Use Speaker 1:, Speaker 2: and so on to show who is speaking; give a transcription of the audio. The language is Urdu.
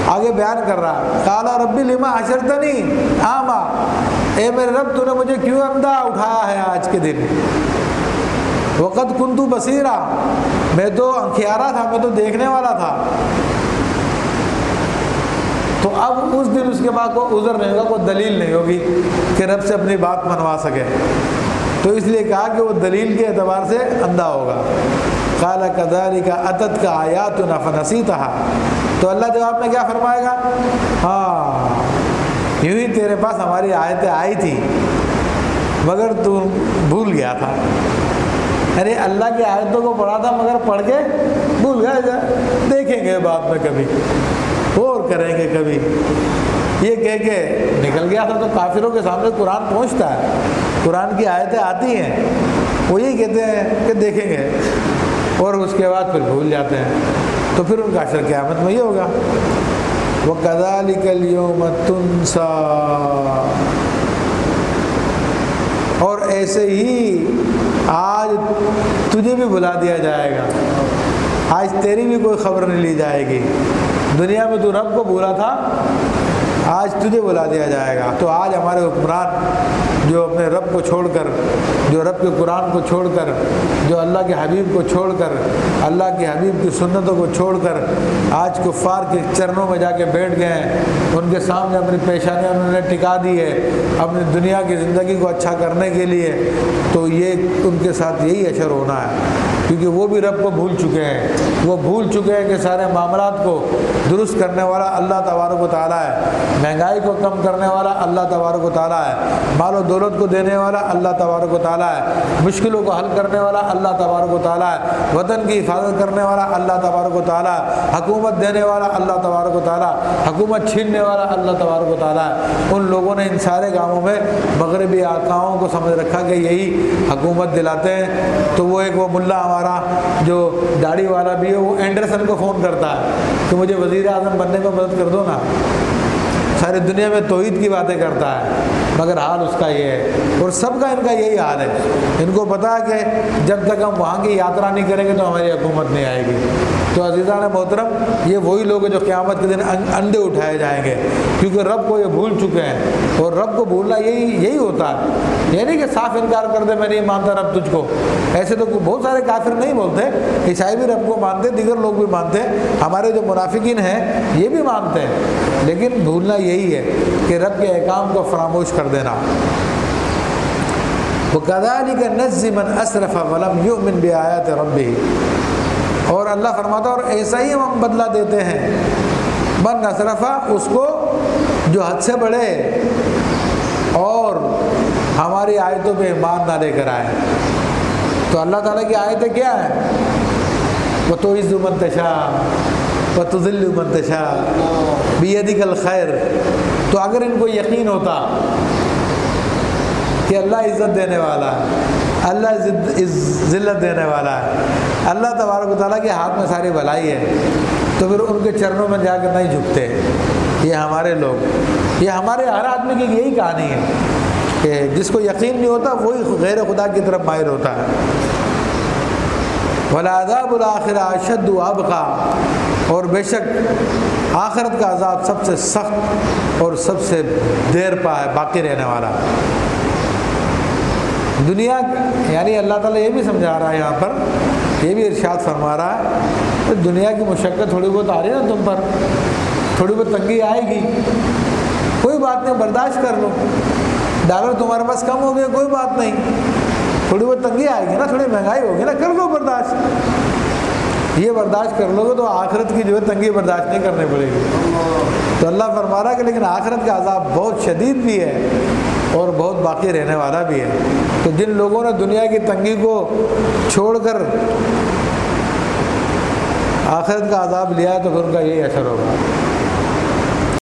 Speaker 1: آگے بیان کر رہا، قال ربی لما حشرتنی اعمیٰ، اے میرے رب تو نے مجھے کیوں اندھا اٹھایا ہے آج کے دن، وقد کنت بصیرا، میں تو انکھیارا تھا، میں تو دیکھنے والا تھا۔ تو اب اس دن اس کے بعد کوئی عذر نہیں ہوگا، کوئی دلیل نہیں ہوگی کہ رب سے اپنی بات منوا سکے، تو اس لیے کہا کہ وہ دلیل کے اعتبار سے اندھا ہوگا۔ قال كذلك اتتك آیاتنا فنسیتها، تو اللہ جواب میں کیا فرمائے گا، ہاں یوں ہی تیرے پاس ہماری آیتیں آئی تھی مگر تو بھول گیا تھا، یعنی اللہ کی آیتوں کو پڑھا تھا مگر پڑھ کے بھول گیا، دیکھیں گے بعد میں کبھی اور کریں گے کبھی، یہ کہہ کے نکل گیا تھا۔ تو کافروں کے سامنے قرآن پہنچتا ہے، قرآن کی آیتیں آتی ہیں، وہ یہی کہتے ہیں کہ دیکھیں گے، اور اس کے بعد پھر بھول جاتے ہیں، تو پھر ان کا حشر قیامت میں یہ ہوگا، وَكَذَلِكَ الْيَوْمَ تُنْسَى، اور ایسے ہی آج تجھے بھی بھلا دیا جائے گا، آج تیری بھی کوئی خبر نہیں لی جائے گی، دنیا میں تو رب کو بھولا تھا، آج تجھے بلا دیا جائے گا۔ تو آج ہمارے حکمران جو اپنے رب کو چھوڑ کر، جو رب کے قرآن کو چھوڑ کر، جو اللہ کے حبیب کو چھوڑ کر، اللہ کے حبیب کی سنتوں کو چھوڑ کر آج کفار کے چرنوں میں جا کے بیٹھ گئے ہیں، ان کے سامنے اپنی پیشانیاں انہوں نے ٹکا دی ہے اپنی دنیا کی زندگی کو اچھا کرنے کے لیے، تو یہ ان کے ساتھ یہی حشر ہونا ہے، کیونکہ وہ بھی رب کو بھول چکے ہیں، وہ بھول چکے ہیں کہ سارے معاملات کو درست کرنے والا اللہ تبارک و تعالیٰ ہے، مہنگائی کو کم کرنے والا اللہ تبارک و تعالیٰ ہے، مال و دولت کو دینے والا اللہ تبارک و تعالیٰ ہے، مشکلوں کو حل کرنے والا اللہ تبارک و تعالیٰ ہے، وطن کی حفاظت کرنے والا اللہ تبارک و تعالیٰ ہے، حکومت دینے والا اللہ تبارک و تعالیٰ، حکومت چھیننے والا اللہ تبارک و تعالیٰ ہے۔ ان لوگوں نے ان سارے کاموں میں مغربی آقاؤں کو سمجھ رکھا کہ یہی حکومت دلاتے ہیں، تو وہ ملا ہمارا جو داڑھی والا بھی ہے، وہ اینڈرسن کو فون کرتا ہے کہ مجھے وزیر اعظم بننے میں مدد کر دو نا، ساری دنیا میں توحید کی باتیں کرتا ہے، مگر حال اس کا یہ ہے، اور سب کا ان کا یہی حال ہے، ان کو پتا ہے کہ جب تک ہم وہاں کی یاترا نہیں کریں گے تو ہماری حکومت نہیں آئے گی۔ تو عزیزان محترم، یہ وہی لوگ ہیں جو قیامت کے دن اندھے اٹھائے جائیں گے، کیونکہ رب کو یہ بھول چکے ہیں، اور رب کو بھولنا یہی ہوتا ہے، یہ نہیں کہ صاف انکار کر دے میں نہیں مانتا رب تجھ کو، ایسے تو بہت سارے کافر نہیں بولتے، عیسائی بھی رب کو مانتے، دیگر لوگ بھی مانتے، ہمارے جو منافقین ہیں یہ بھی مانتے ہیں، لیکن بھولنا یہی ہے کہ رب کے احکام کو فراموش کر دینا۔ وَكَذَلِكَ نَجْزِي مَنْ أَسْرَفَ وَلَمْ يُؤْمِنْ بِآيَاتِ رَبِّهِ، اور اللہ فرماتا ہے اور ایسا ہی ہم بدلہ دیتے ہیں، من اسرفا، اس کو جو حد سے بڑھے اور ہماری آیتوں پہ ایمان نہ لے کر آئے۔ تو اللہ تعالیٰ کی آیتیں کیا ہیں؟ وَتُعِزُّ مَن تَشَاءُ وَتُذِلُّ مَن تَشَاءُ بِيَدِكَ الْخَيْرُ، تو اگر ان کو یقین ہوتا کہ اللہ عزت دینے والا ہے، اللہ ذلت دینے والا ہے، اللہ تبارک و تعالیٰ کے ہاتھ میں ساری بھلائی ہے، تو پھر ان کے چرنوں میں جا کر نہیں جھکتے۔ یہ ہمارے لوگ، یہ ہمارے ہر آدمی کی یہی کہانی ہے کہ جس کو یقین نہیں ہوتا وہی غیر خدا کی طرف مائل ہوتا ہے۔ وَالْعَذَابُ الْآخِرَةُ أَشَدُّ وَأَبْقَىٰ، اور بے شک آخرت کا عذاب سب سے سخت اور سب سے دیر پا ہے، باقی رہنے والا۔ دنیا یعنی اللہ تعالیٰ یہ بھی سمجھا رہا ہے یہاں پر، یہ بھی ارشاد فرما رہا ہے کہ دنیا کی مشقت تھوڑی بہت آ رہی ہے نا تم پر، تھوڑی بہت تنگی آئے گی، کوئی بات نہیں، برداشت کر لو، ڈالر تمہارے پاس کم ہو گیا کوئی بات نہیں، تھوڑی بہت تنگی آئے گی نا، تھوڑی مہنگائی ہوگی نا، کر لو برداشت، یہ برداشت کر لو گے تو آخرت کی جو ہے تنگی برداشت نہیں کرنی پڑے گی۔ تو اللہ فرما رہا ہے کہ لیکن آخرت کا عذاب بہت شدید بھی ہے اور بہت باقی رہنے والا بھی ہے۔ تو جن لوگوں نے دنیا کی تنگی کو چھوڑ کر آخرت کا عذاب لیا ہے تو پھر ان کا یہی اثر ہوگا۔